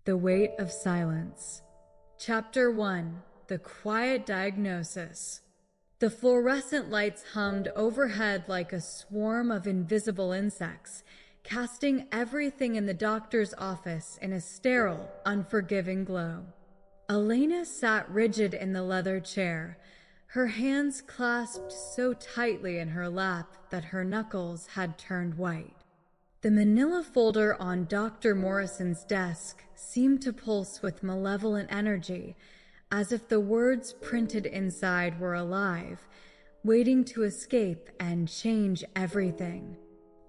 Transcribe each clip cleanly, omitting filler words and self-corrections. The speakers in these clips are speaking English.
The Weight of Silence. Chapter 1. The Quiet Diagnosis. The fluorescent lights hummed overhead like a swarm of invisible insects, casting everything in the doctor's office in a sterile, unforgiving glow. Elena sat rigid in the leather chair, her hands clasped so tightly in her lap that her knuckles had turned white. The manila folder on Dr. Morrison's desk seemed to pulse with malevolent energy, as if the words printed inside were alive, waiting to escape and change everything.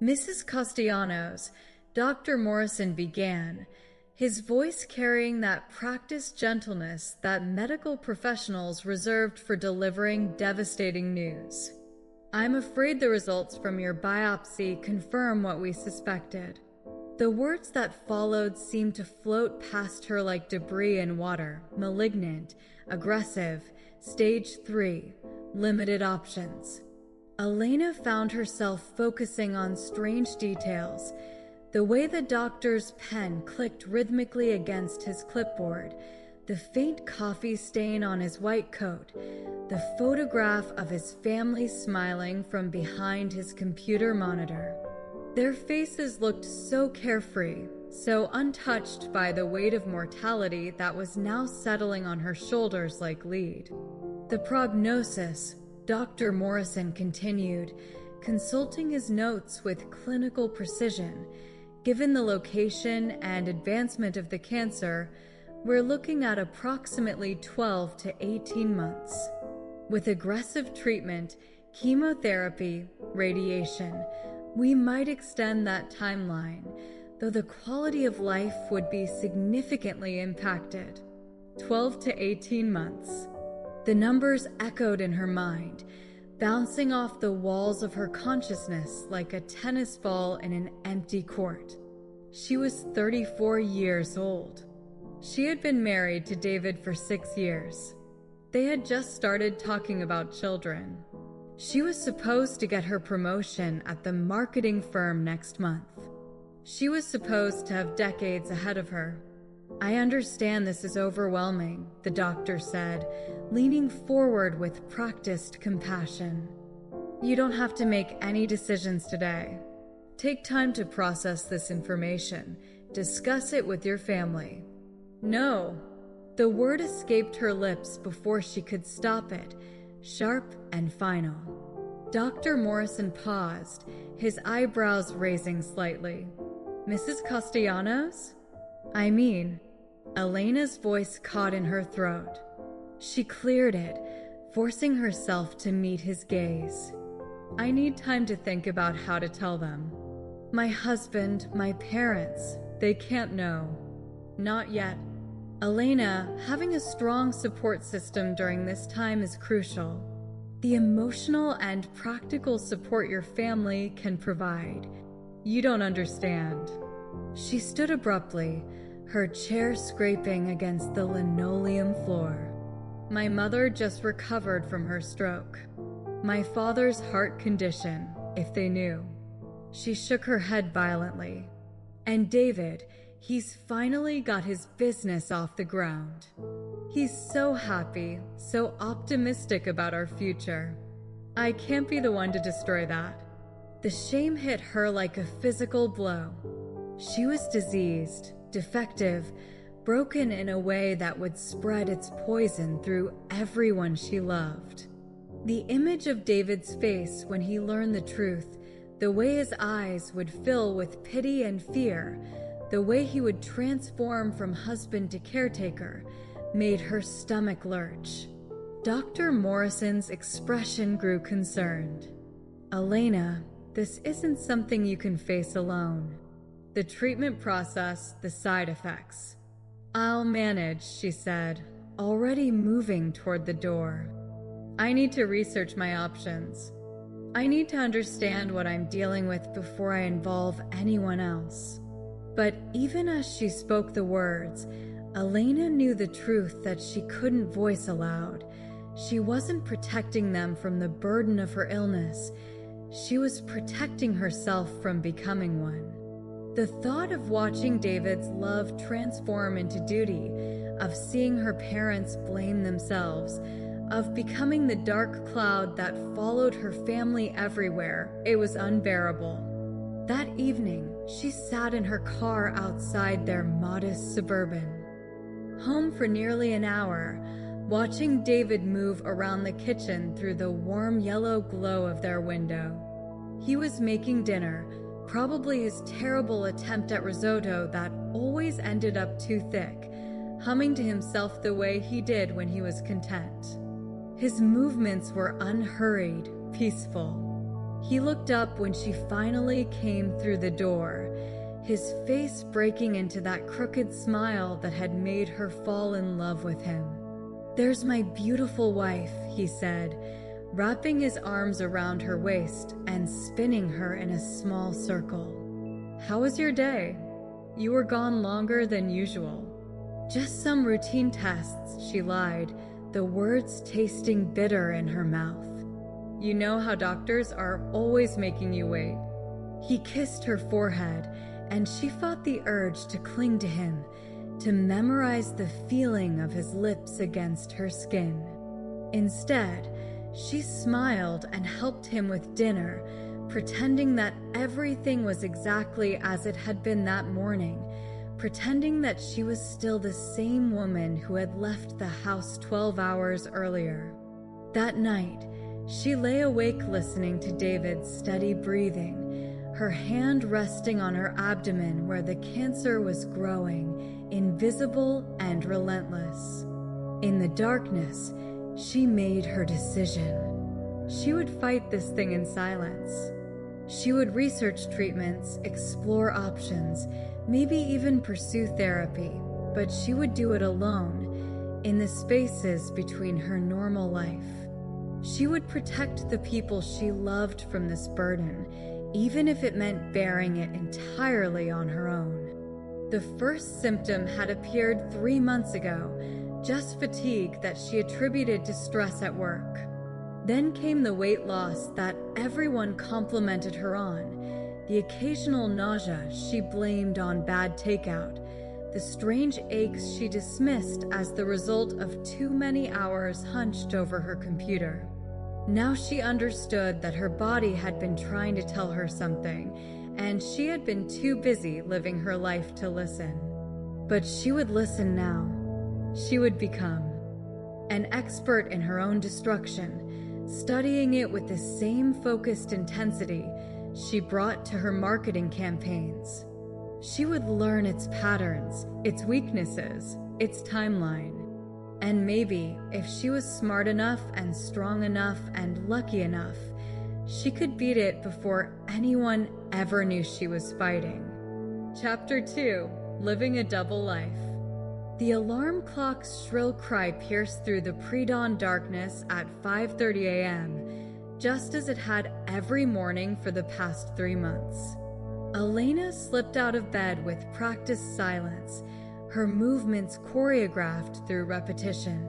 Mrs. Castellanos, Dr. Morrison began, his voice carrying that practiced gentleness that medical professionals reserved for delivering devastating news. "I'm afraid the results from your biopsy confirm what we suspected." The words that followed seemed to float past her like debris in water. Malignant, aggressive, stage 3, limited options. Elena found herself focusing on strange details. The way the doctor's pen clicked rhythmically against his clipboard, the faint coffee stain on his white coat, the photograph of his family smiling from behind his computer monitor. Their faces looked so carefree, so untouched by the weight of mortality that was now settling on her shoulders like lead. The prognosis, Dr. Morrison continued, consulting his notes with clinical precision. Given the location and advancement of the cancer, we're looking at approximately 12 to 18 months. With aggressive treatment, chemotherapy, radiation, we might extend that timeline, though the quality of life would be significantly impacted. 12 to 18 months. The numbers echoed in her mind, bouncing off the walls of her consciousness like a tennis ball in an empty court. She was 34 years old. She had been married to David for 6 years. They had just started talking about children. She was supposed to get her promotion at the marketing firm next month. She was supposed to have decades ahead of her. "I understand this is overwhelming," the doctor said, leaning forward with practiced compassion. "You don't have to make any decisions today. Take time to process this information. Discuss it with your family." "No." The word escaped her lips before she could stop it, sharp and final. Dr. Morrison paused, his eyebrows raising slightly. "Mrs. Castellanos?" "I mean..." Elena's voice caught in her throat. She cleared it, forcing herself to meet his gaze. "I need time to think about how to tell them. My husband, my parents, they can't know." "Not yet." Elena, having a strong support system during this time is crucial. The emotional and practical support your family can provide. You don't understand. She stood abruptly, her chair scraping against the linoleum floor. "My mother just recovered from her stroke. My father's heart condition, if they knew." She shook her head violently. "And David, he's finally got his business off the ground. He's so happy, so optimistic about our future. I can't be the one to destroy that." The shame hit her like a physical blow. She was diseased, defective, broken in a way that would spread its poison through everyone she loved. The image of David's face when he learned the truth, the way his eyes would fill with pity and fear, the way he would transform from husband to caretaker, made her stomach lurch. Dr. Morrison's expression grew concerned. "Elena, this isn't something you can face alone. The treatment process, the side effects." "I'll manage," she said, already moving toward the door. "I need to research my options. I need to understand what I'm dealing with before I involve anyone else." But even as she spoke the words, Elena knew the truth that she couldn't voice aloud. She wasn't protecting them from the burden of her illness. She was protecting herself from becoming one. The thought of watching David's love transform into duty, of seeing her parents blame themselves, of becoming the dark cloud that followed her family everywhere, it was unbearable. That evening, she sat in her car outside their modest Suburban. Home for nearly an hour, watching David move around the kitchen through the warm yellow glow of their window. He was making dinner, probably his terrible attempt at risotto that always ended up too thick, humming to himself the way he did when he was content. His movements were unhurried, peaceful. He looked up when she finally came through the door, his face breaking into that crooked smile that had made her fall in love with him. "There's my beautiful wife," he said, wrapping his arms around her waist and spinning her in a small circle. "How was your day? You were gone longer than usual." "Just some routine tests," she lied, the words tasting bitter in her mouth. "You know how doctors are always making you wait." He kissed her forehead, and she fought the urge to cling to him, to memorize the feeling of his lips against her skin. Instead, she smiled and helped him with dinner, pretending that everything was exactly as it had been that morning, pretending that she was still the same woman who had left the house 12 hours earlier. That night, she lay awake listening to David's steady breathing, her hand resting on her abdomen where the cancer was growing, invisible and relentless. In the darkness, she made her decision. She would fight this thing in silence. She would research treatments, explore options, maybe even pursue therapy, but she would do it alone, in the spaces between her normal life. She would protect the people she loved from this burden, even if it meant bearing it entirely on her own. The first symptom had appeared 3 months ago, just fatigue that she attributed to stress at work. Then came the weight loss that everyone complimented her on, the occasional nausea she blamed on bad takeout, the strange aches she dismissed as the result of too many hours hunched over her computer. Now she understood that her body had been trying to tell her something, and she had been too busy living her life to listen. But she would listen now. She would become an expert in her own destruction, studying it with the same focused intensity she brought to her marketing campaigns. She would learn its patterns, its weaknesses, its timeline. And maybe, if she was smart enough and strong enough and lucky enough, she could beat it before anyone ever knew she was fighting. Chapter 2: Living a Double Life. The alarm clock's shrill cry pierced through the pre-dawn darkness at 5:30 a.m., just as it had every morning for the past 3 months. Elena slipped out of bed with practiced silence, her movements choreographed through repetition.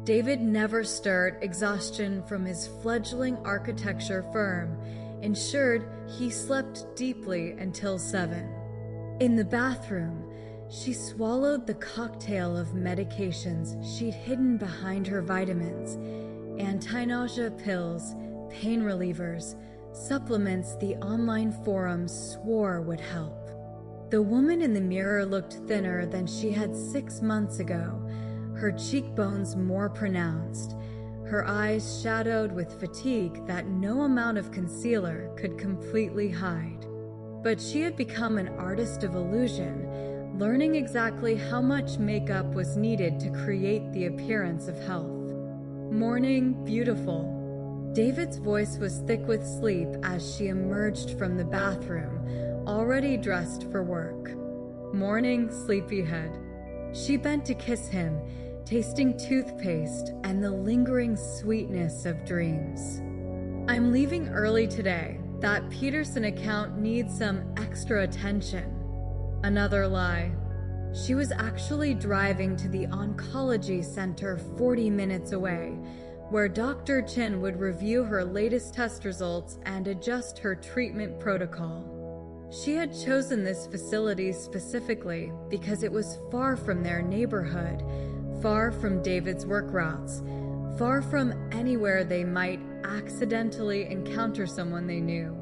David never stirred, exhaustion from his fledgling architecture firm ensured he slept deeply until 7. In the bathroom, she swallowed the cocktail of medications she'd hidden behind her vitamins, anti-nausea pills, pain relievers, supplements the online forums swore would help. The woman in the mirror looked thinner than she had 6 months ago, her cheekbones more pronounced, her eyes shadowed with fatigue that no amount of concealer could completely hide. But she had become an artist of illusion, learning exactly how much makeup was needed to create the appearance of health. Morning, beautiful. David's voice was thick with sleep as she emerged from the bathroom, already dressed for work. Morning, sleepyhead. She bent to kiss him, tasting toothpaste and the lingering sweetness of dreams. "I'm leaving early today. That Peterson account needs some extra attention." Another lie. She was actually driving to the oncology center 40 minutes away, where Dr. Chin would review her latest test results and adjust her treatment protocol. She had chosen this facility specifically because it was far from their neighborhood, far from David's work routes, far from anywhere they might accidentally encounter someone they knew.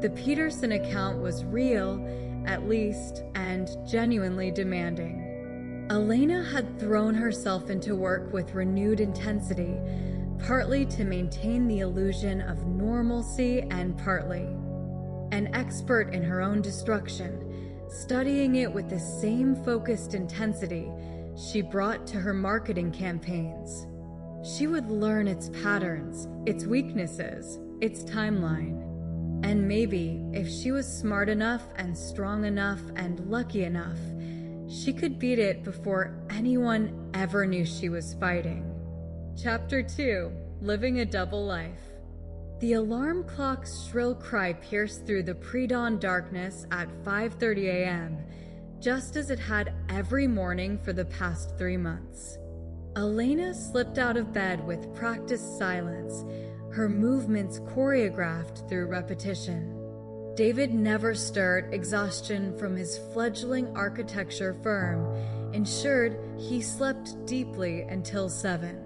The Peterson account was real, at least, and genuinely demanding. Elena had thrown herself into work with renewed intensity, partly to maintain the illusion of normalcy and partly an expert in her own destruction, studying it with the same focused intensity she brought to her marketing campaigns. She would learn its patterns, its weaknesses, its timeline. And maybe, if she was smart enough and strong enough and lucky enough, she could beat it before anyone ever knew she was fighting. Chapter 2: Living a Double Life. The alarm clock's shrill cry pierced through the pre-dawn darkness at 5:30 a.m., just as it had every morning for the past 3 months. Elena slipped out of bed with practiced silence, her movements choreographed through repetition. David never stirred, exhaustion from his fledgling architecture firm ensured he slept deeply until 7.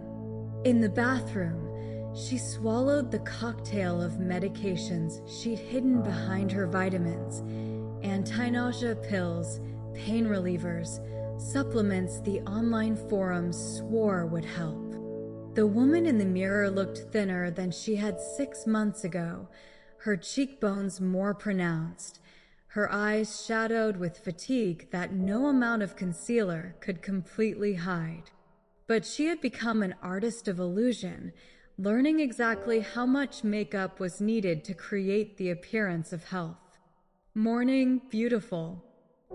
In the bathroom, she swallowed the cocktail of medications she'd hidden behind her vitamins, anti-nausea pills, pain relievers, supplements the online forums swore would help. The woman in the mirror looked thinner than she had 6 months ago, her cheekbones more pronounced, her eyes shadowed with fatigue that no amount of concealer could completely hide. But she had become an artist of illusion, learning exactly how much makeup was needed to create the appearance of health. Morning, beautiful.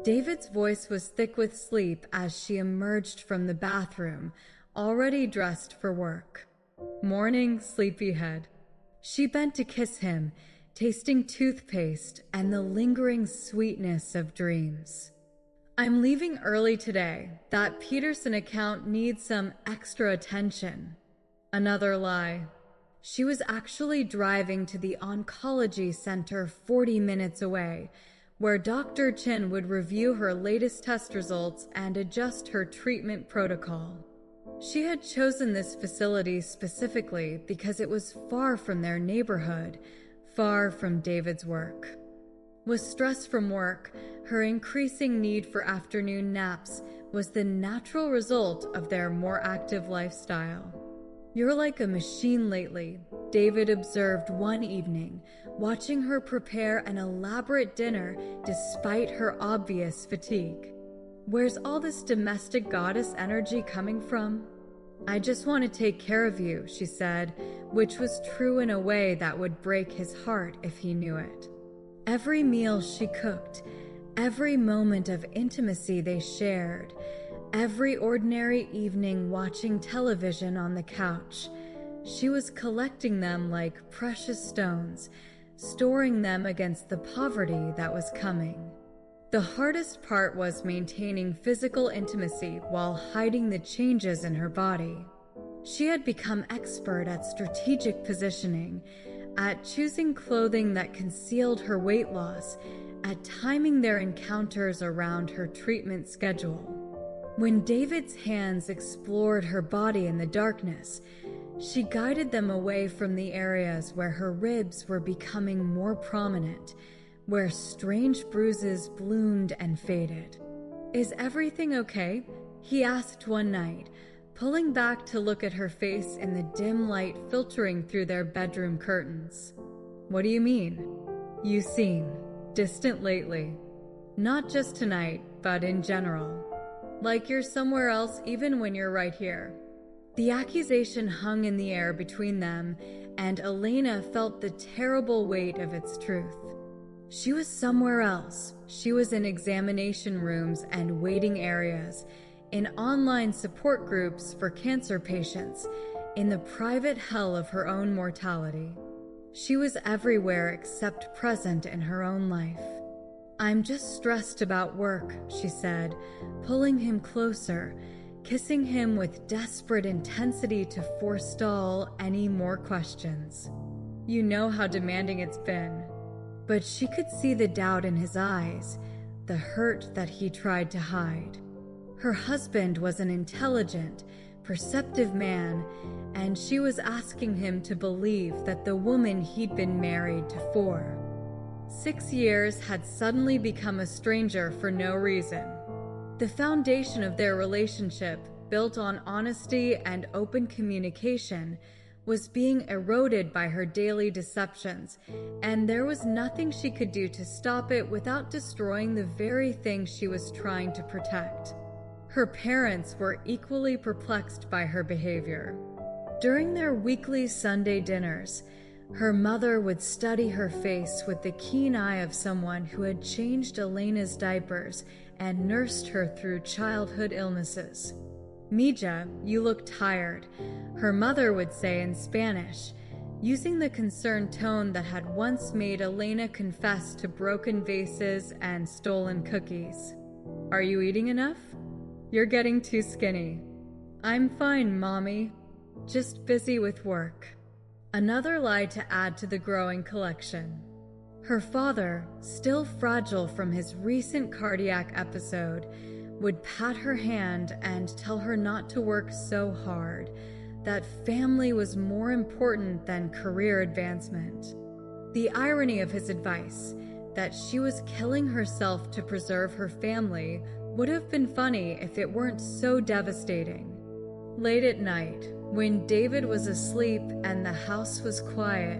David's voice was thick with sleep as she emerged from the bathroom, already dressed for work. Morning, sleepyhead. She bent to kiss him, tasting toothpaste and the lingering sweetness of dreams. I'm leaving early today. That Peterson account needs some extra attention. Another lie. She was actually driving to the oncology center 40 minutes away, where Dr. Chin would review her latest test results and adjust her treatment protocol. She had chosen this facility specifically because it was far from their neighborhood, far from David's work. With stress from work, her increasing need for afternoon naps was the natural result of their more active lifestyle. You're like a machine lately, David observed one evening, watching her prepare an elaborate dinner despite her obvious fatigue. Where's all this domestic goddess energy coming from? I just want to take care of you, she said, which was true in a way that would break his heart if he knew it. Every meal she cooked, every moment of intimacy they shared, every ordinary evening watching television on the couch, she was collecting them like precious stones, storing them against the poverty that was coming. The hardest part was maintaining physical intimacy while hiding the changes in her body. She had become expert at strategic positioning, at choosing clothing that concealed her weight loss, at timing their encounters around her treatment schedule. When David's hands explored her body in the darkness, she guided them away from the areas where her ribs were becoming more prominent, where strange bruises bloomed and faded. Is everything okay? He asked one night, pulling back to look at her face in the dim light filtering through their bedroom curtains. What do you mean? You seem distant lately. Not just tonight, but in general. Like you're somewhere else even when you're right here. The accusation hung in the air between them, and Elena felt the terrible weight of its truth. She was somewhere else. She was in examination rooms and waiting areas, in online support groups for cancer patients, in the private hell of her own mortality. She was everywhere except present in her own life. I'm just stressed about work, she said, pulling him closer, kissing him with desperate intensity to forestall any more questions. You know how demanding it's been. but she could see the doubt in his eyes, the hurt that he tried to hide. Her husband was an intelligent, perceptive man, and she was asking him to believe that the woman he'd been married to for 6 years had suddenly become a stranger for no reason. The foundation of their relationship, built on honesty and open communication, was being eroded by her daily deceptions, and there was nothing she could do to stop it without destroying the very thing she was trying to protect. Her parents were equally perplexed by her behavior. During their weekly Sunday dinners, her mother would study her face with the keen eye of someone who had changed Elena's diapers and nursed her through childhood illnesses. "Mija, you look tired," her mother would say in Spanish, using the concerned tone that had once made Elena confess to broken vases and stolen cookies. "Are you eating enough? You're getting too skinny." "I'm fine, Mommy. Just busy with work." Another lie to add to the growing collection. Her father, still fragile from his recent cardiac episode, would pat her hand and tell her not to work so hard, that family was more important than career advancement. The irony of his advice, that she was killing herself to preserve her family, would have been funny if it weren't so devastating. Late at night, when David was asleep and the house was quiet,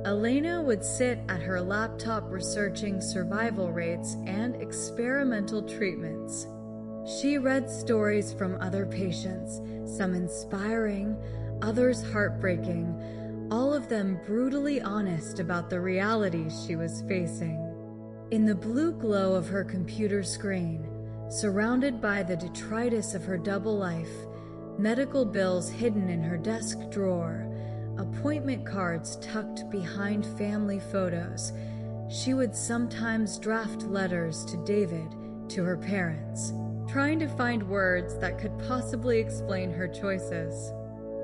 Elena would sit at her laptop researching survival rates and experimental treatments. She read stories from other patients, some inspiring, others heartbreaking, all of them brutally honest about the realities she was facing. In the blue glow of her computer screen, surrounded by the detritus of her double life, medical bills hidden in her desk drawer, appointment cards tucked behind family photos, she would sometimes draft letters to David, to her parents, trying to find words that could possibly explain her choices.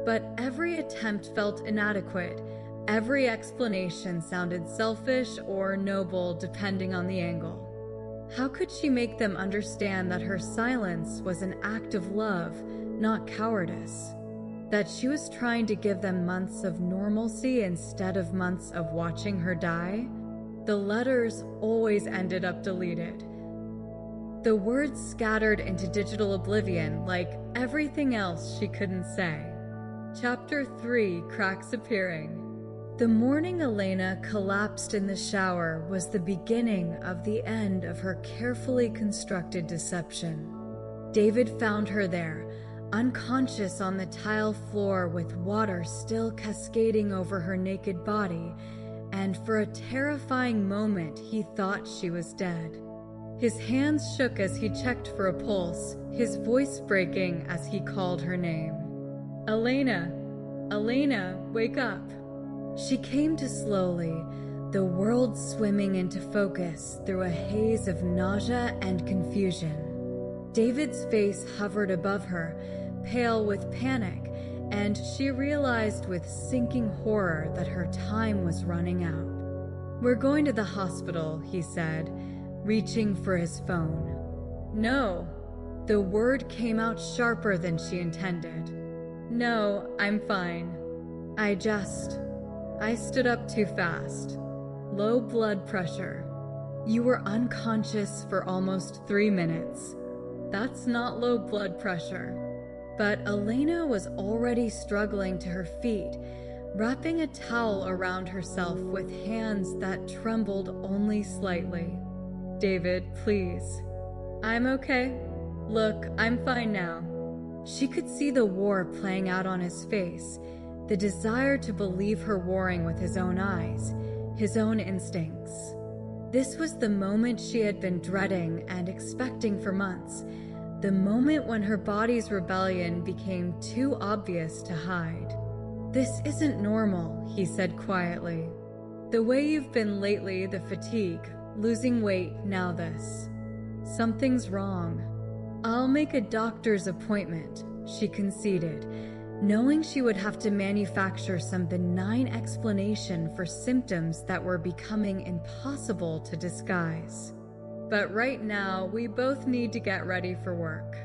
But every attempt felt inadequate. Every explanation sounded selfish or noble depending on the angle. How could she make them understand that her silence was an act of love, not cowardice? That she was trying to give them months of normalcy instead of months of watching her die? The letters always ended up deleted. The words scattered into digital oblivion like everything else she couldn't say. Chapter 3, Cracks Appearing. The morning Elena collapsed in the shower was the beginning of the end of her carefully constructed deception. David found her there, unconscious on the tile floor with water still cascading over her naked body, and for a terrifying moment he thought she was dead. His hands shook as he checked for a pulse, his voice breaking as he called her name. "Elena! Elena, wake up!" She came to slowly, the world swimming into focus through a haze of nausea and confusion. David's face hovered above her, pale with panic, and she realized with sinking horror that her time was running out. "We're going to the hospital," he said, reaching for his phone. "No." The word came out sharper than she intended. "No, I'm fine. I stood up too fast. Low blood pressure. You were unconscious for almost 3 minutes. That's not low blood pressure." But Elena was already struggling to her feet, wrapping a towel around herself with hands that trembled only slightly. "David, please." "I'm okay. Look, I'm fine now." She could see the war playing out on his face, the desire to believe her warring with his own eyes, his own instincts. This was the moment she had been dreading and expecting for months, the moment when her body's rebellion became too obvious to hide. "This isn't normal," he said quietly. "The way you've been lately, the fatigue, losing weight, now this. Something's wrong." "I'll make a doctor's appointment," she conceded, knowing she would have to manufacture some benign explanation for symptoms that were becoming impossible to disguise. But right now, we both need to get ready for work.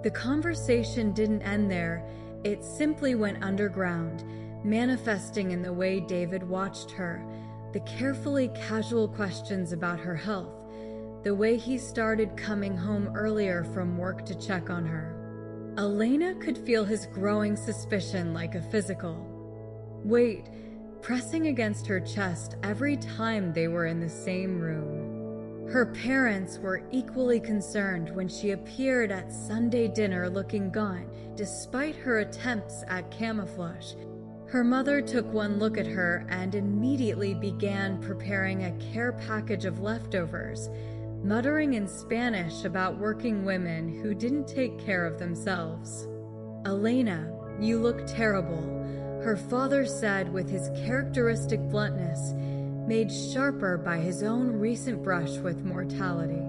The conversation didn't end there, it simply went underground, manifesting in the way David watched her, the carefully casual questions about her health, the way he started coming home earlier from work to check on her. Elena could feel his growing suspicion like a physical weight pressing against her chest every time they were in the same room. Her parents were equally concerned when she appeared at Sunday dinner looking gaunt, despite her attempts at camouflage. Her mother took one look at her and immediately began preparing a care package of leftovers, muttering in Spanish about working women who didn't take care of themselves. "Elena, you look terrible," her father said with his characteristic bluntness, made sharper by his own recent brush with mortality.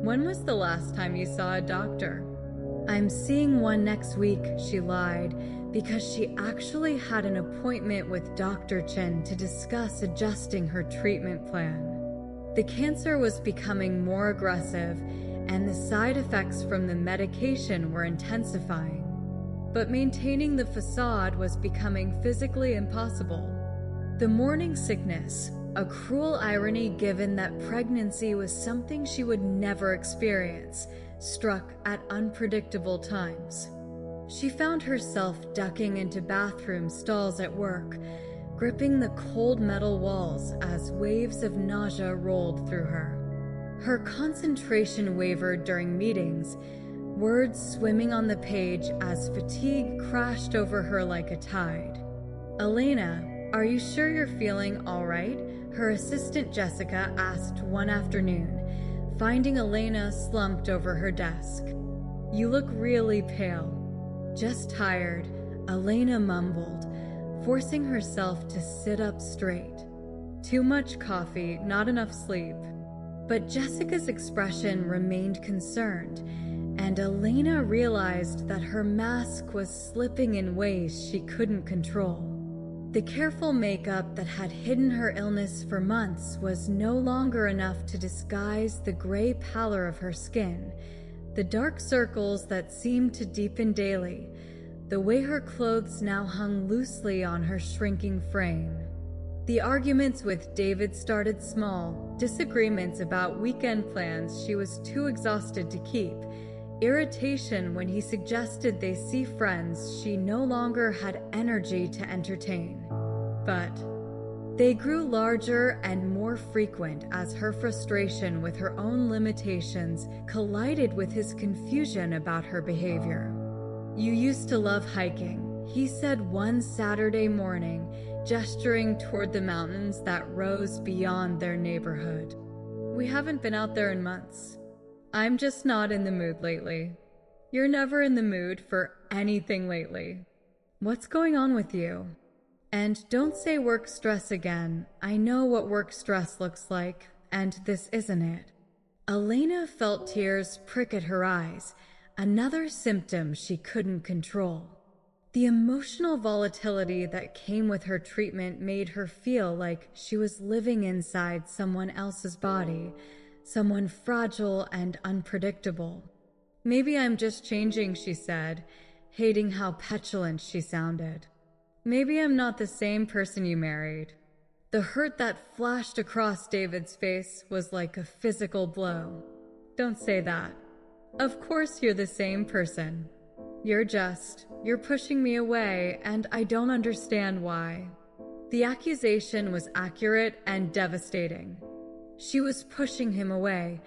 "When was the last time you saw a doctor?" "I'm seeing one next week," she lied, because she actually had an appointment with Dr. Chin to discuss adjusting her treatment plan. The cancer was becoming more aggressive, and the side effects from the medication were intensifying. But maintaining the facade was becoming physically impossible. The morning sickness, a cruel irony given that pregnancy was something she would never experience, struck at unpredictable times. She found herself ducking into bathroom stalls at work, gripping the cold metal walls as waves of nausea rolled through her. Her concentration wavered during meetings, words swimming on the page as fatigue crashed over her like a tide. "Elena, are you sure you're feeling all right?" her assistant Jessica asked one afternoon, finding Elena slumped over her desk. "You look really pale." "Just tired," Elena mumbled, forcing herself to sit up straight. "Too much coffee, not enough sleep." But Jessica's expression remained concerned, and Elena realized that her mask was slipping in ways she couldn't control. The careful makeup that had hidden her illness for months was no longer enough to disguise the gray pallor of her skin, the dark circles that seemed to deepen daily, the way her clothes now hung loosely on her shrinking frame. The arguments with David started small, disagreements about weekend plans she was too exhausted to keep, irritation when he suggested they see friends she no longer had energy to entertain. But they grew larger and more frequent as her frustration with her own limitations collided with his confusion about her behavior. "You used to love hiking," he said one Saturday morning, gesturing toward the mountains that rose beyond their neighborhood. "We haven't been out there in months. I'm just not in the mood lately." "You're never in the mood for anything lately. What's going on with you?" "And don't say work stress again. I know what work stress looks like, and this isn't it." Elena felt tears prick at her eyes, another symptom she couldn't control. The emotional volatility that came with her treatment made her feel like she was living inside someone else's body, someone fragile and unpredictable. "Maybe I'm just changing," she said, hating how petulant she sounded. "Maybe I'm not the same person you married." The hurt that flashed across David's face was like a physical blow. "Don't say that. Of course you're the same person. You're pushing me away, and I don't understand why." The accusation was accurate and devastating. She was pushing him away,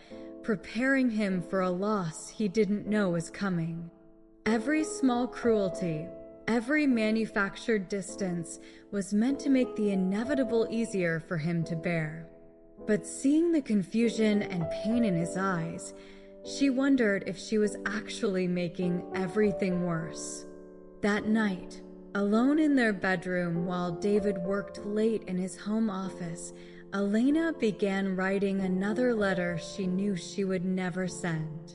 preparing him for a loss he didn't know was coming. Every small cruelty, every manufactured distance was meant to make the inevitable easier for him to bear. But seeing the confusion and pain in his eyes, she wondered if she was actually making everything worse. That night, alone in their bedroom while David worked late in his home office, Elena began writing another letter she knew she would never send.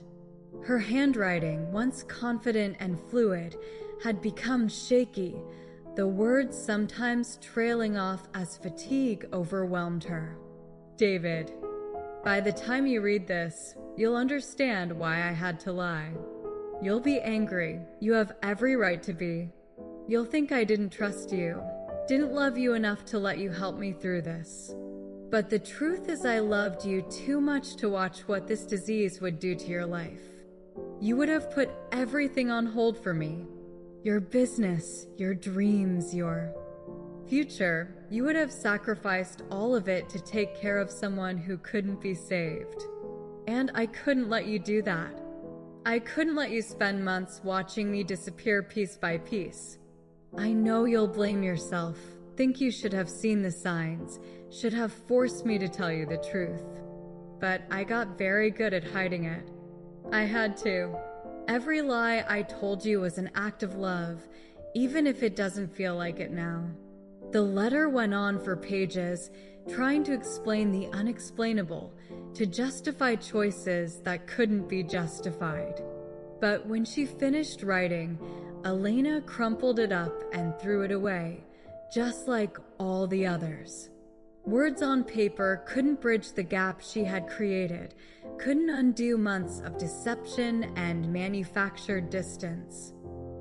Her handwriting, once confident and fluid, had become shaky, the words sometimes trailing off as fatigue overwhelmed her. David, by the time you read this, you'll understand why I had to lie. You'll be angry. You have every right to be. You'll think I didn't trust you, didn't love you enough to let you help me through this. But the truth is I loved you too much to watch what this disease would do to your life. You would have put everything on hold for me. Your business, your dreams, your future. You would have sacrificed all of it to take care of someone who couldn't be saved. And I couldn't let you do that. I couldn't let you spend months watching me disappear piece by piece. I know you'll blame yourself, think you should have seen the signs, should have forced me to tell you the truth. But I got very good at hiding it. I had to. Every lie I told you was an act of love, even if it doesn't feel like it now. The letter went on for pages, trying to explain the unexplainable, to justify choices that couldn't be justified. But when she finished writing, Elena crumpled it up and threw it away, just like all the others. Words on paper couldn't bridge the gap she had created, couldn't undo months of deception and manufactured distance.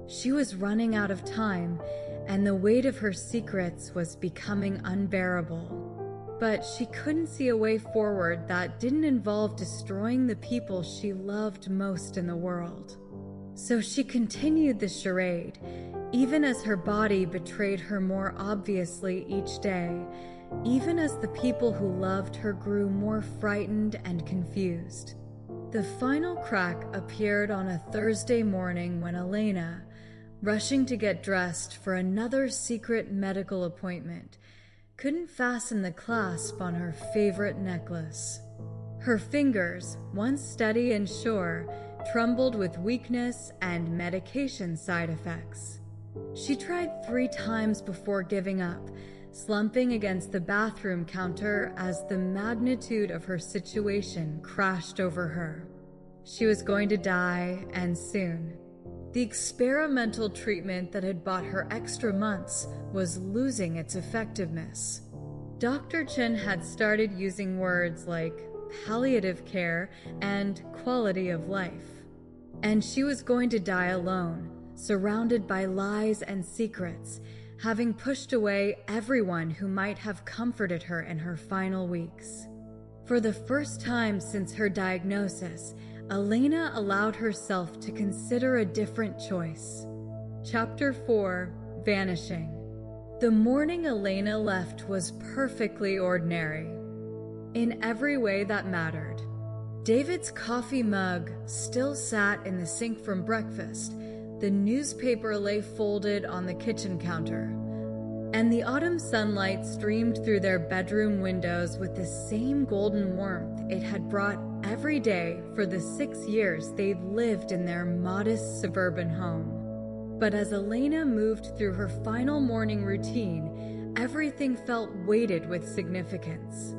She was running out of time, and the weight of her secrets was becoming unbearable. But she couldn't see a way forward that didn't involve destroying the people she loved most in the world. So she continued the charade, even as her body betrayed her more obviously each day, even as the people who loved her grew more frightened and confused. The final crack appeared on a Thursday morning when Elena, rushing to get dressed for another secret medical appointment, couldn't fasten the clasp on her favorite necklace. Her fingers, once steady and sure, trembled with weakness and medication side effects. She tried 3 times before giving up, slumping against the bathroom counter as the magnitude of her situation crashed over her. She was going to die, and soon. The experimental treatment that had bought her extra months was losing its effectiveness. Dr. Chen had started using words like palliative care and quality of life. And she was going to die alone, surrounded by lies and secrets, having pushed away everyone who might have comforted her in her final weeks. For the first time since her diagnosis, Elena allowed herself to consider a different choice. Chapter 4: Vanishing. The morning Elena left was perfectly ordinary, in every way that mattered. David's coffee mug still sat in the sink from breakfast, the newspaper lay folded on the kitchen counter, and the autumn sunlight streamed through their bedroom windows with the same golden warmth it had brought every day for the 6 years they'd lived in their modest suburban home. But as Elena moved through her final morning routine, everything felt weighted with significance.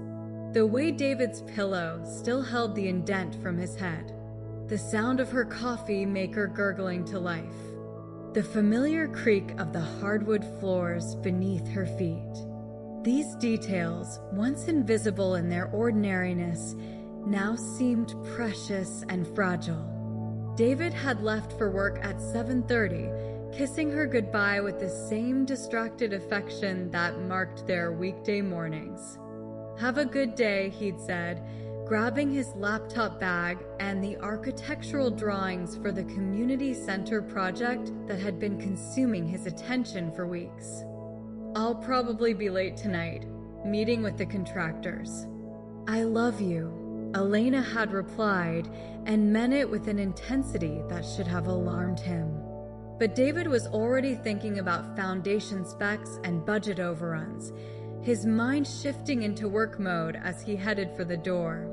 The way David's pillow still held the indent from his head, the sound of her coffee maker gurgling to life, the familiar creak of the hardwood floors beneath her feet. These details, once invisible in their ordinariness, now seemed precious and fragile. David had left for work at 7:30, kissing her goodbye with the same distracted affection that marked their weekday mornings. "Have a good day," he'd said, grabbing his laptop bag and the architectural drawings for the community center project that had been consuming his attention for weeks. "I'll probably be late tonight, meeting with the contractors." "I love you," Elena had replied, and meant it with an intensity that should have alarmed him. But David was already thinking about foundation specs and budget overruns, his mind shifting into work mode as he headed for the door.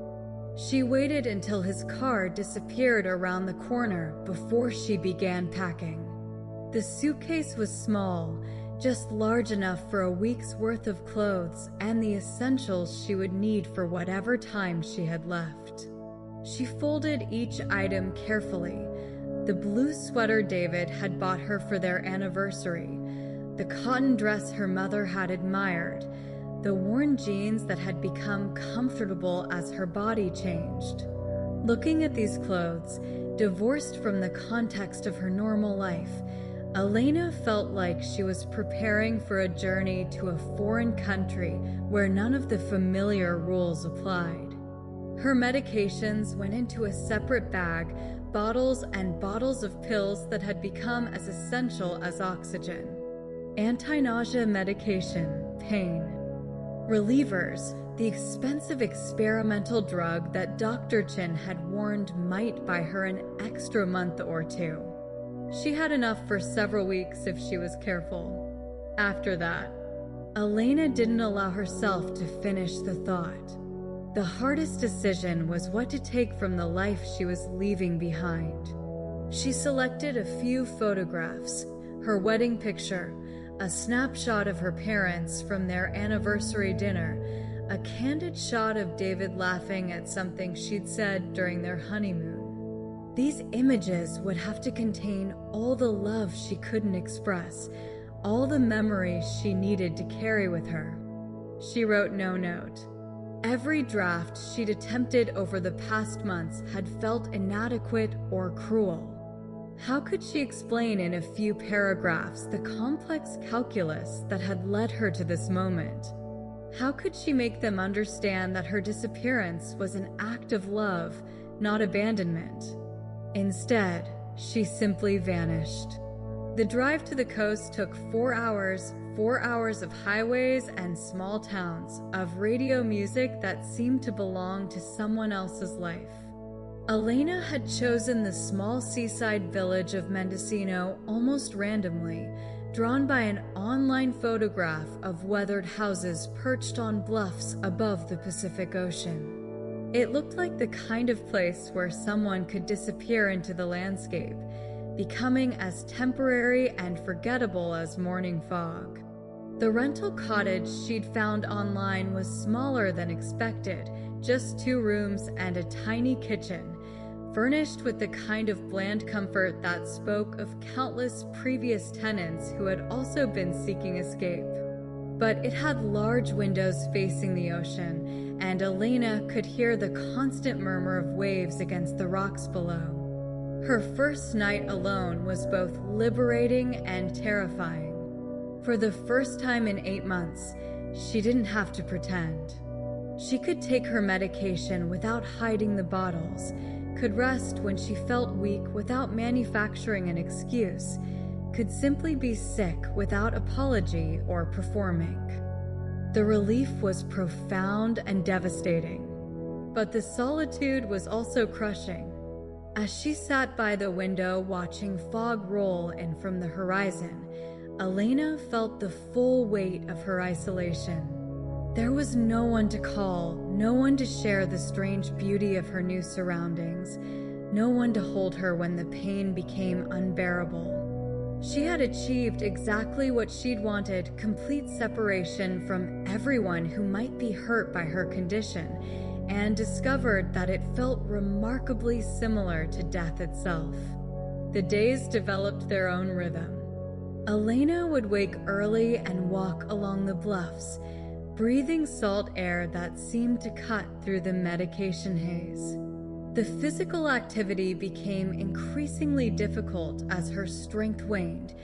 She waited until his car disappeared around the corner before she began packing. The suitcase was small, just large enough for a week's worth of clothes and the essentials she would need for whatever time she had left. She folded each item carefully. The blue sweater David had bought her for their anniversary, the cotton dress her mother had admired, the worn jeans that had become comfortable as her body changed. Looking at these clothes, divorced from the context of her normal life, Elena felt like she was preparing for a journey to a foreign country where none of the familiar rules applied. Her medications went into a separate bag, bottles and bottles of pills that had become as essential as oxygen. Anti-nausea medication, pain. Relievers, the expensive experimental drug that Dr. Chin had warned might buy her an extra month or two. She had enough for several weeks if she was careful. After that, Elena didn't allow herself to finish the thought. The hardest decision was what to take from the life she was leaving behind. She selected a few photographs, her wedding picture, a snapshot of her parents from their anniversary dinner, a candid shot of David laughing at something she'd said during their honeymoon. These images would have to contain all the love she couldn't express, all the memories she needed to carry with her. She wrote no note. Every draft she'd attempted over the past months had felt inadequate or cruel. How could she explain in a few paragraphs the complex calculus that had led her to this moment? How could she make them understand that her disappearance was an act of love, not abandonment? Instead, she simply vanished. The drive to the coast took 4 hours, 4 hours of highways and small towns, of radio music that seemed to belong to someone else's life. Elena had chosen the small seaside village of Mendocino almost randomly, drawn by an online photograph of weathered houses perched on bluffs above the Pacific Ocean. It looked like the kind of place where someone could disappear into the landscape, becoming as temporary and forgettable as morning fog. The rental cottage she'd found online was smaller than expected, just 2 rooms and a tiny kitchen, furnished with the kind of bland comfort that spoke of countless previous tenants who had also been seeking escape. But it had large windows facing the ocean, and Elena could hear the constant murmur of waves against the rocks below. Her first night alone was both liberating and terrifying. For the first time in 8 months, she didn't have to pretend. She could take her medication without hiding the bottles, could rest when she felt weak without manufacturing an excuse, could simply be sick without apology or performing. The relief was profound and devastating, but the solitude was also crushing. As she sat by the window watching fog roll in from the horizon, Elena felt the full weight of her isolation. There was no one to call, no one to share the strange beauty of her new surroundings, no one to hold her when the pain became unbearable. She had achieved exactly what she'd wanted, complete separation from everyone who might be hurt by her condition, and discovered that it felt remarkably similar to death itself. The days developed their own rhythm. Elena would wake early and walk along the bluffs, breathing salt air that seemed to cut through the medication haze. The physical activity became increasingly difficult as her strength waned,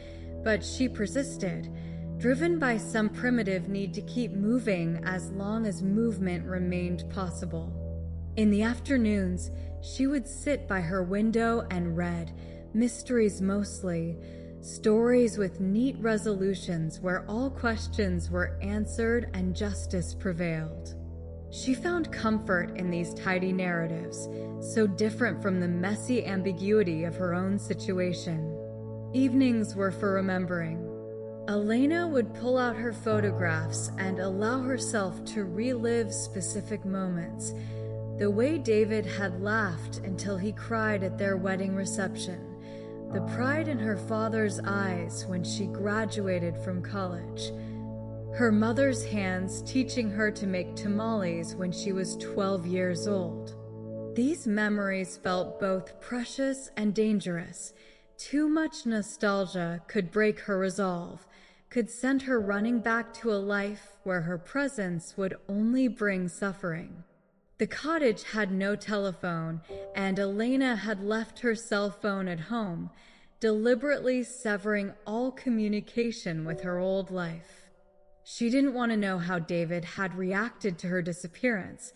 but she persisted, driven by some primitive need to keep moving as long as movement remained possible. In the afternoons, she would sit by her window and read, mysteries mostly, stories with neat resolutions where all questions were answered and justice prevailed. She found comfort in these tidy narratives, so different from the messy ambiguity of her own situation. Evenings were for remembering. Elena would pull out her photographs and allow herself to relive specific moments, the way David had laughed until he cried at their wedding reception, the pride in her father's eyes when she graduated from college, her mother's hands teaching her to make tamales when she was 12 years old. These memories felt both precious and dangerous. Too much nostalgia could break her resolve, could send her running back to a life where her presence would only bring suffering. The cottage had no telephone, and Elena had left her cell phone at home, deliberately severing all communication with her old life. She didn't want to know how David had reacted to her disappearance,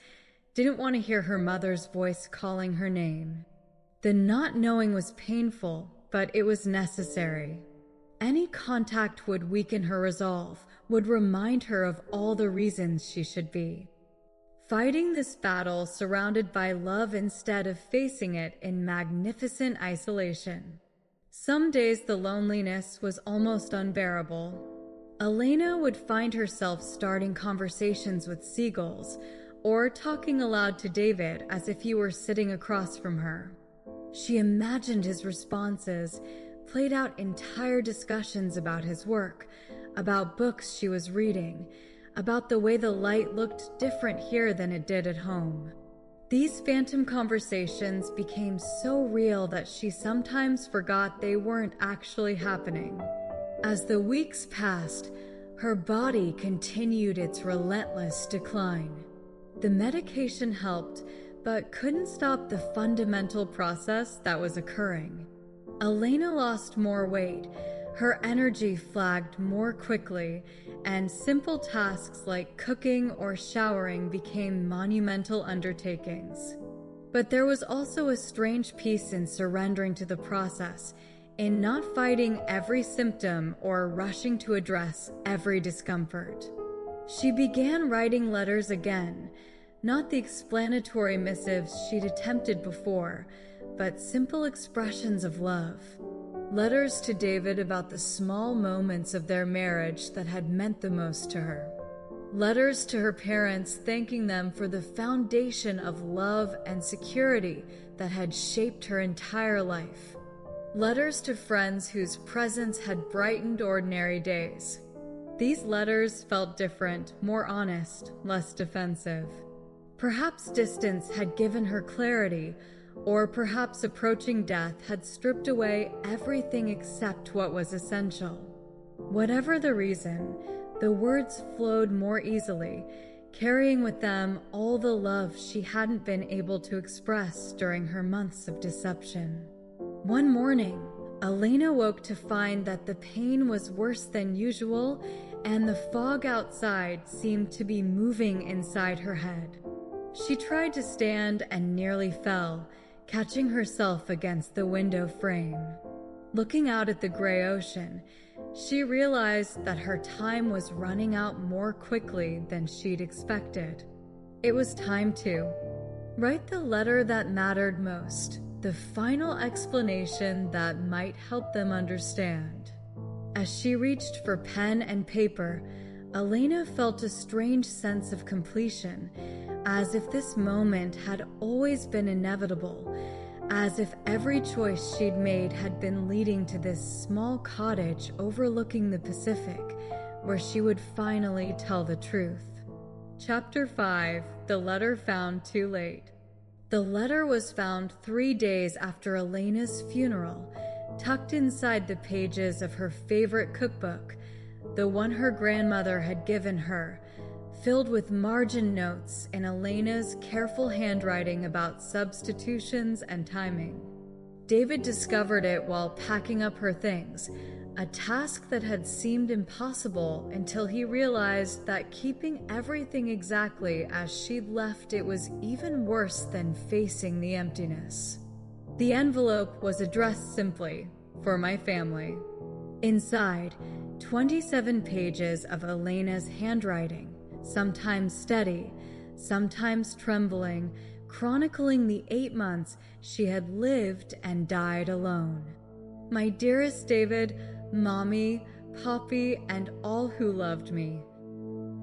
didn't want to hear her mother's voice calling her name. The not knowing was painful, but it was necessary. Any contact would weaken her resolve, would remind her of all the reasons she should be. Fighting this battle surrounded by love instead of facing it in magnificent isolation. Some days the loneliness was almost unbearable. Elena would find herself starting conversations with seagulls, or talking aloud to David as if he were sitting across from her. She imagined his responses, played out entire discussions about his work, about books she was reading, about the way the light looked different here than it did at home. These phantom conversations became so real that she sometimes forgot they weren't actually happening. As the weeks passed, her body continued its relentless decline. The medication helped, but couldn't stop the fundamental process that was occurring. Elena lost more weight, her energy flagged more quickly, and simple tasks like cooking or showering became monumental undertakings. But there was also a strange peace in surrendering to the process, in not fighting every symptom or rushing to address every discomfort. She began writing letters again, not the explanatory missives she'd attempted before, but simple expressions of love. Letters to David about the small moments of their marriage that had meant the most to her. Letters to her parents thanking them for the foundation of love and security that had shaped her entire life. Letters to friends whose presence had brightened ordinary days. These letters felt different, more honest, less defensive. Perhaps distance had given her clarity, or perhaps approaching death had stripped away everything except what was essential. Whatever the reason, the words flowed more easily, carrying with them all the love she hadn't been able to express during her months of deception. One morning, Elena woke to find that the pain was worse than usual, and the fog outside seemed to be moving inside her head. She tried to stand and nearly fell, catching herself against the window frame. Looking out at the gray ocean, she realized that her time was running out more quickly than she'd expected. It was time to write the letter that mattered most, the final explanation that might help them understand. As she reached for pen and paper, Elena felt a strange sense of completion, as if this moment had always been inevitable, as if every choice she'd made had been leading to this small cottage overlooking the Pacific, where she would finally tell the truth. Chapter 5: The Letter Found Too Late. The letter was found 3 days after Elena's funeral, tucked inside the pages of her favorite cookbook, the one her grandmother had given her, filled with margin notes in Elena's careful handwriting about substitutions and timing. David discovered it while packing up her things, a task that had seemed impossible until he realized that keeping everything exactly as she'd left it was even worse than facing the emptiness. The envelope was addressed simply, "For my family." Inside, 27 pages of Elena's handwriting, sometimes steady, sometimes trembling, chronicling the 8 months she had lived and died alone. "My dearest David, Mommy, Poppy, and all who loved me.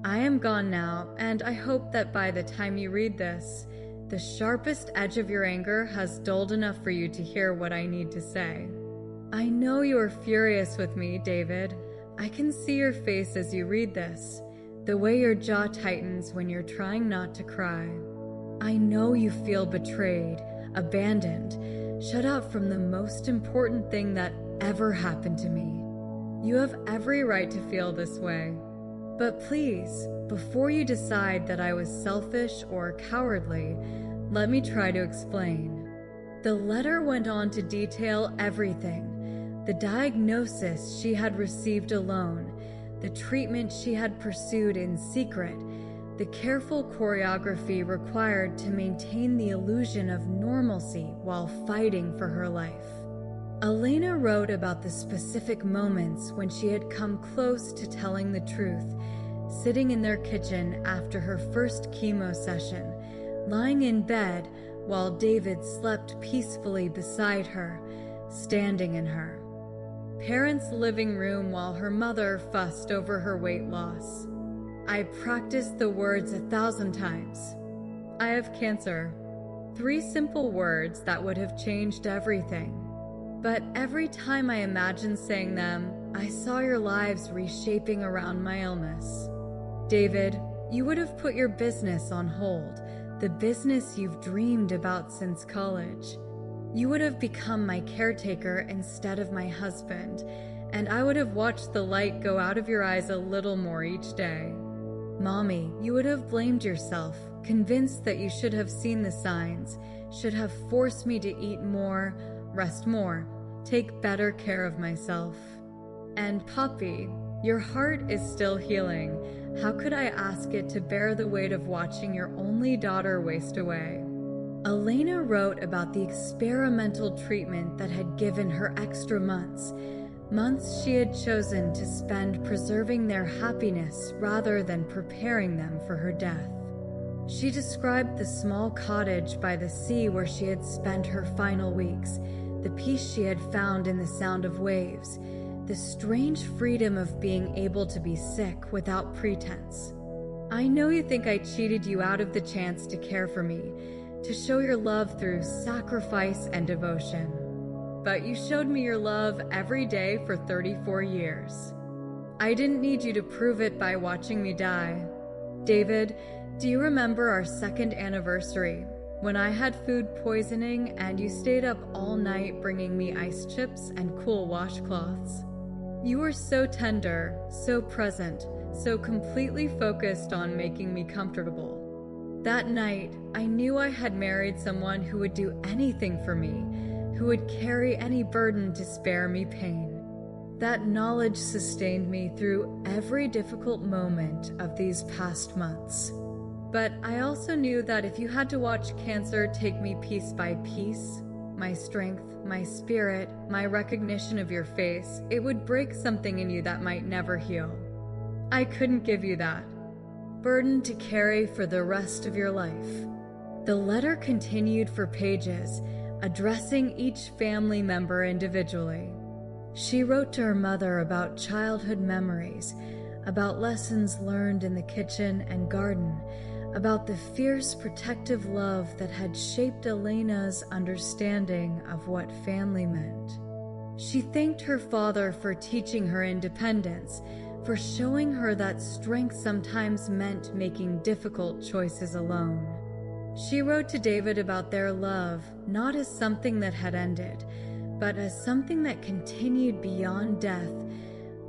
I am gone now, and I hope that by the time you read this, the sharpest edge of your anger has dulled enough for you to hear what I need to say. I know you are furious with me, David. I can see your face as you read this, the way your jaw tightens when you're trying not to cry. I know you feel betrayed, abandoned, shut out from the most important thing that ever happened to me. You have every right to feel this way. But please, before you decide that I was selfish or cowardly, let me try to explain. The letter went on to detail everything: the diagnosis she had received alone, the treatment she had pursued in secret, the careful choreography required to maintain the illusion of normalcy while fighting for her life. Elena wrote about the specific moments when she had come close to telling the truth, sitting in their kitchen after her first chemo session, lying in bed while David slept peacefully beside her, standing in her parents' living room while her mother fussed over her weight loss. I practiced the words 1,000 times. I have cancer. 3 simple words that would have changed everything. But every time I imagined saying them, I saw your lives reshaping around my illness. David, you would have put your business on hold, the business you've dreamed about since college. You would have become my caretaker instead of my husband, and I would have watched the light go out of your eyes a little more each day. Mommy, you would have blamed yourself, convinced that you should have seen the signs, should have forced me to eat more, rest more, take better care of myself. And Poppy, your heart is still healing. How could I ask it to bear the weight of watching your only daughter waste away? Elena wrote about the experimental treatment that had given her extra months she had chosen to spend preserving their happiness rather than preparing them for her death. She described the small cottage by the sea where she had spent her final weeks, the peace she had found in the sound of waves, the strange freedom of being able to be sick without pretense. I know you think I cheated you out of the chance to care for me, to show your love through sacrifice and devotion. But you showed me your love every day for 34 years. I didn't need you to prove it by watching me die. David, do you remember our 2nd anniversary, when I had food poisoning and you stayed up all night bringing me ice chips and cool washcloths? You were so tender, so present, so completely focused on making me comfortable. That night, I knew I had married someone who would do anything for me, who would carry any burden to spare me pain. That knowledge sustained me through every difficult moment of these past months. But I also knew that if you had to watch cancer take me piece by piece, my strength, my spirit, my recognition of your face, it would break something in you that might never heal. I couldn't give you that burden to carry for the rest of your life. The letter continued for pages, addressing each family member individually. She wrote to her mother about childhood memories, about lessons learned in the kitchen and garden, about the fierce protective love that had shaped Elena's understanding of what family meant. She thanked her father for teaching her independence, for showing her that strength sometimes meant making difficult choices alone. She wrote to David about their love, not as something that had ended, but as something that continued beyond death,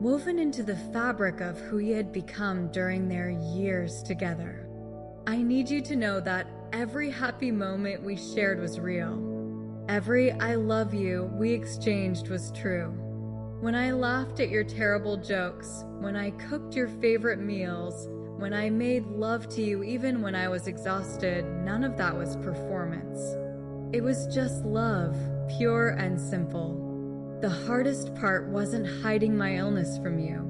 woven into the fabric of who he had become during their years together. I need you to know that every happy moment we shared was real. Every I love you we exchanged was true. When I laughed at your terrible jokes, when I cooked your favorite meals, when I made love to you even when I was exhausted, none of that was performance. It was just love, pure and simple. The hardest part wasn't hiding my illness from you.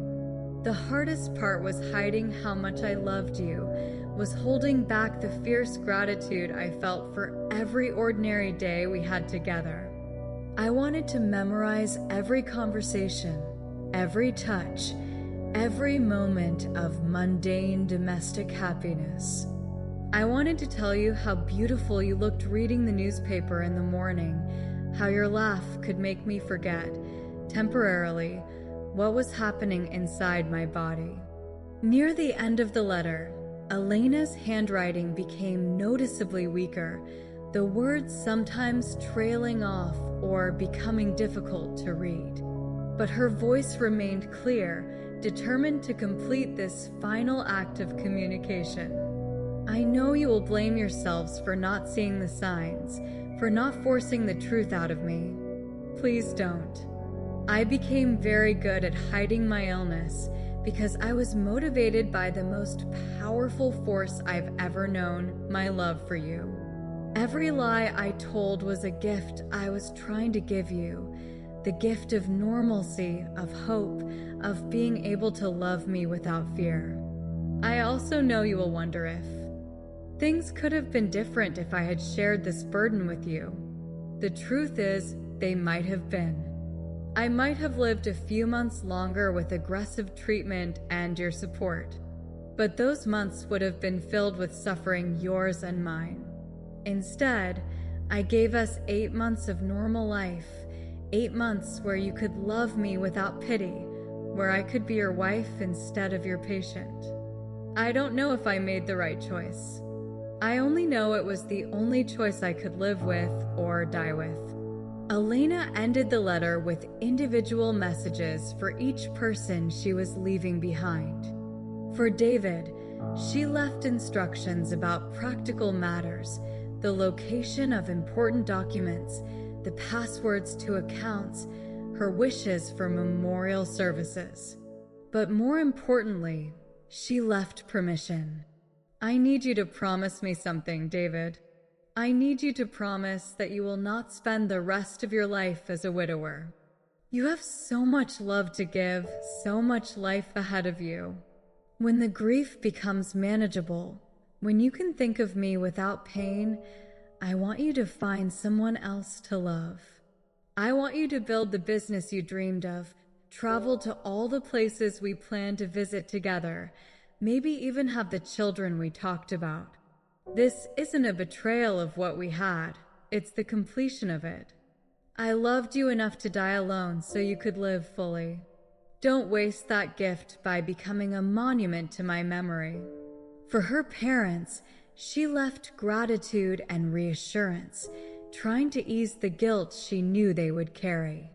The hardest part was hiding how much I loved you, was holding back the fierce gratitude I felt for every ordinary day we had together. I wanted to memorize every conversation, every touch, every moment of mundane domestic happiness. I wanted to tell you how beautiful you looked reading the newspaper in the morning, how your laugh could make me forget, temporarily, what was happening inside my body. Near the end of the letter, Elena's handwriting became noticeably weaker, the words sometimes trailing off or becoming difficult to read. But her voice remained clear, determined to complete this final act of communication. I know you will blame yourselves for not seeing the signs, for not forcing the truth out of me. Please don't. I became very good at hiding my illness because I was motivated by the most powerful force I've ever known, my love for you. Every lie I told was a gift I was trying to give you, the gift of normalcy, of hope, of being able to love me without fear. I also know you will wonder if things could have been different if I had shared this burden with you. The truth is, they might have been. I might have lived a few months longer with aggressive treatment and your support, but those months would have been filled with suffering, yours and mine. Instead, I gave us 8 months of normal life, 8 months where you could love me without pity, where I could be your wife instead of your patient. I don't know if I made the right choice. I only know it was the only choice I could live with or die with. Elena ended the letter with individual messages for each person she was leaving behind. For David, she left instructions about practical matters, the location of important documents, the passwords to accounts, her wishes for memorial services. But more importantly, she left permission. I need you to promise me something, David. I need you to promise that you will not spend the rest of your life as a widower. You have so much love to give, so much life ahead of you. When the grief becomes manageable, when you can think of me without pain, I want you to find someone else to love. I want you to build the business you dreamed of, travel to all the places we planned to visit together, maybe even have the children we talked about. This isn't a betrayal of what we had, it's the completion of it. I loved you enough to die alone so you could live fully. Don't waste that gift by becoming a monument to my memory. For her parents, she left gratitude and reassurance, trying to ease the guilt she knew they would carry.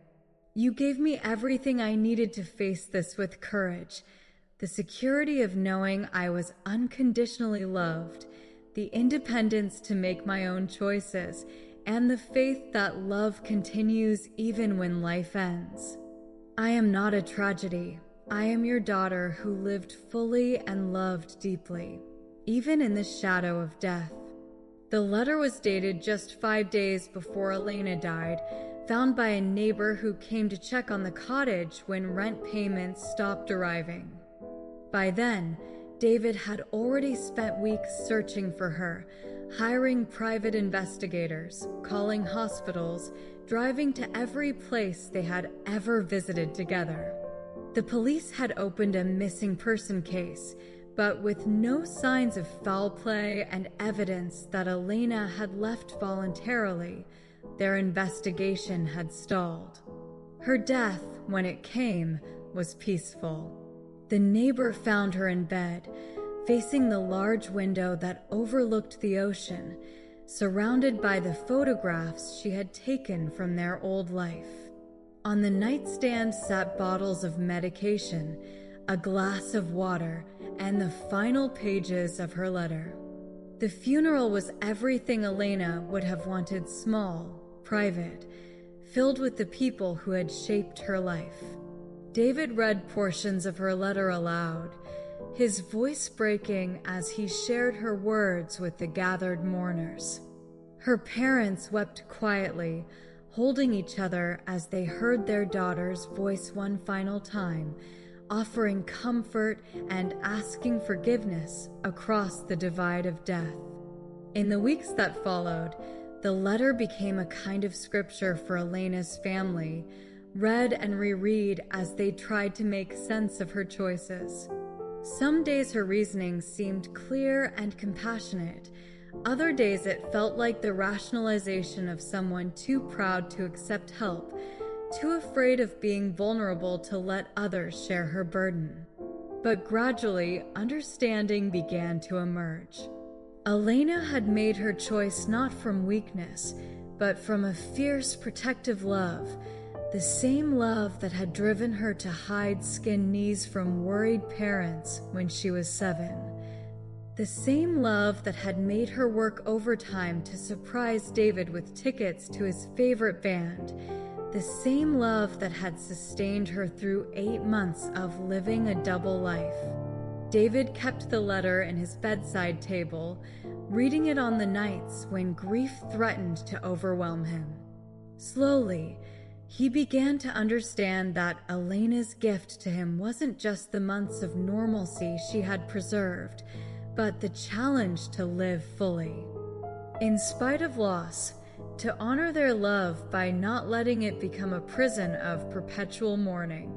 You gave me everything I needed to face this with courage, the security of knowing I was unconditionally loved, the independence to make my own choices, and the faith that love continues even when life ends. I am not a tragedy. I am your daughter who lived fully and loved deeply, even in the shadow of death. The letter was dated just 5 days before Elena died, found by a neighbor who came to check on the cottage when rent payments stopped arriving. By then, David had already spent weeks searching for her, hiring private investigators, calling hospitals, driving to every place they had ever visited together. The police had opened a missing person case, but with no signs of foul play and evidence that Elena had left voluntarily, their investigation had stalled. Her death, when it came, was peaceful. The neighbor found her in bed, facing the large window that overlooked the ocean, surrounded by the photographs she had taken from their old life. On the nightstand sat bottles of medication, a glass of water, and the final pages of her letter. The funeral was everything Elena would have wanted: small, private, filled with the people who had shaped her life. David read portions of her letter aloud, his voice breaking as he shared her words with the gathered mourners. Her parents wept quietly, holding each other as they heard their daughter's voice one final time, offering comfort and asking forgiveness across the divide of death. In the weeks that followed, the letter became a kind of scripture for Elena's family, read and reread as they tried to make sense of her choices. Some days her reasoning seemed clear and compassionate. Other days it felt like the rationalization of someone too proud to accept help, too afraid of being vulnerable to let others share her burden. But gradually, understanding began to emerge. Elena had made her choice not from weakness, but from a fierce, protective love, the same love that had driven her to hide skinned knees from worried parents when she was 7. The same love that had made her work overtime to surprise David with tickets to his favorite band. The same love that had sustained her through 8 months of living a double life. David kept the letter in his bedside table, reading it on the nights when grief threatened to overwhelm him. Slowly, he began to understand that Elena's gift to him wasn't just the months of normalcy she had preserved, but the challenge to live fully. In spite of loss, to honor their love by not letting it become a prison of perpetual mourning.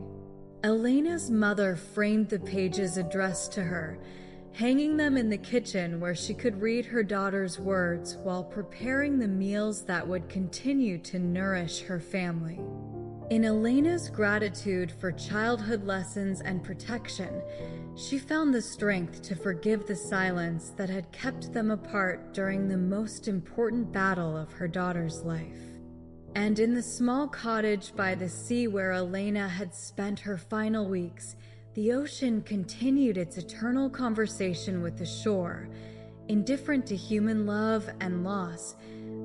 Elena's mother framed the pages addressed to her, hanging them in the kitchen where she could read her daughter's words while preparing the meals that would continue to nourish her family. In Elena's gratitude for childhood lessons and protection, she found the strength to forgive the silence that had kept them apart during the most important battle of her daughter's life. And in the small cottage by the sea where Elena had spent her final weeks, the ocean continued its eternal conversation with the shore, indifferent to human love and loss,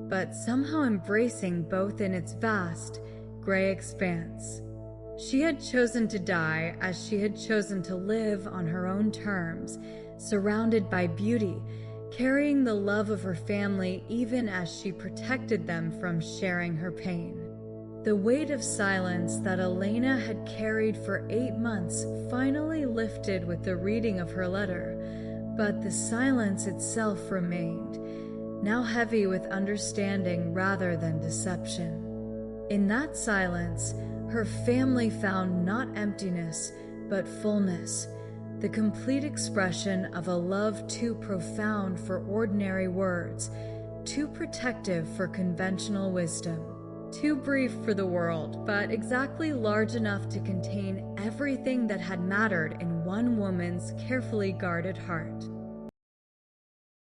but somehow embracing both in its vast, gray expanse. She had chosen to die as she had chosen to live on her own terms, surrounded by beauty, carrying the love of her family even as she protected them from sharing her pain. The weight of silence that Elena had carried for 8 months finally lifted with the reading of her letter, but the silence itself remained, now heavy with understanding rather than deception. In that silence, her family found not emptiness, but fullness, the complete expression of a love too profound for ordinary words, too protective for conventional wisdom, too brief for the world, but exactly large enough to contain everything that had mattered in one woman's carefully guarded heart.